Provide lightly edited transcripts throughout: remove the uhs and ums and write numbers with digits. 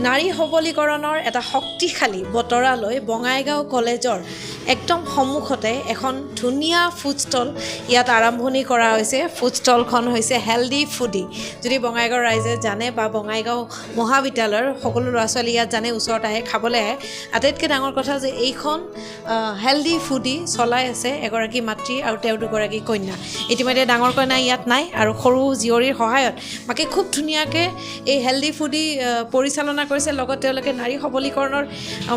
নাৰী সবলীকৰণৰ এটা শক্তিশালী বতৰা লৈ বঙাইগাঁও কলেজৰ একদম সন্মুখতে এখন ধুনীয়া ফুড ষ্টল ইয়াত আৰম্ভণি কৰা হৈছে। ফুড ষ্টলখন হৈছে হেল্ডি ফুডি। যদি বঙাইগাঁও ৰাইজে জানে বা বঙাইগাঁও মহাবিদ্যালয়ৰ সকলো ল'ৰা ছোৱালী ইয়াত জানে, ওচৰত আহে, খাবলৈ আহে। আটাইতকৈ ডাঙৰ কথা যে এইখন হেল্ডি ফুডি চলাই আছে এগৰাকী মাতৃ আৰু তেওঁৰ দুগৰাকী কন্যা। ইতিমধ্যে ডাঙৰ কন্যা ইয়াত নাই আৰু সৰু জীয়ৰীৰ সহায়ত বাকী খুব ধুনীয়াকৈ এই হেল্ডি ফুডি পৰিচালনা কৰিছে। লগত তেওঁলোকে নাৰী সবলীকৰণৰ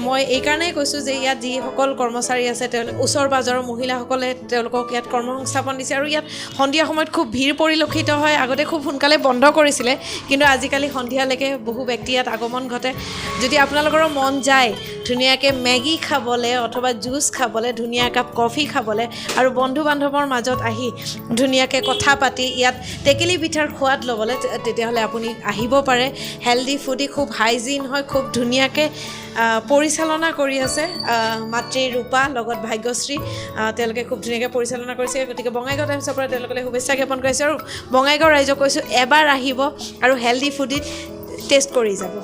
মই এইকাৰণেই কৈছোঁ যে ইয়াত যিসকল কৰ্মচাৰী আছে তেওঁলোকে ওচৰ পাজৰৰ মহিলাসকলে তেওঁলোকক ইয়াত কৰ্মসংস্থাপন দিছে আৰু ইয়াত সন্ধিয়া সময়ত খুব ভিৰ পৰিলক্ষিত হয়। আগতে খুব সোনকালে বন্ধ কৰিছিলে, কিন্তু আজিকালি সন্ধিয়ালৈকে বহু ব্যক্তি ইয়াত আগমন ঘটে। যদি আপোনালোকৰো মন যায় ধুনীয়াকৈ মেগী খাবলৈ অথবা জুচ খাবলৈ, ধুনীয়া একাপ কফি খাবলৈ আৰু বন্ধু বান্ধৱৰ মাজত আহি ধুনীয়াকৈ কথা পাতি ইয়াত টেকেলি পিঠাৰ সোৱাদ ল'বলৈ, তেতিয়াহ'লে আপুনি আহিব পাৰে। হেল্ডি ফুডি খুব হাইজিন হয়, খুব ধুনীয়াকৈ পৰিচালনা কৰি আছে মাতৃ ৰূপা লগত ভাগ্যশ্ৰী। তেওঁলোকে খুব ধুনীয়াকৈ পৰিচালনা কৰিছে। গতিকে বঙাইগাঁও টাইমছৰ পৰা তেওঁলোকে শুভেচ্ছা জ্ঞাপন কৰিছে আৰু বঙাইগাঁও ৰাইজক কৈছোঁ এবাৰ আহিব আৰু হেল্ডি ফুডিত টেষ্ট কৰি যাব।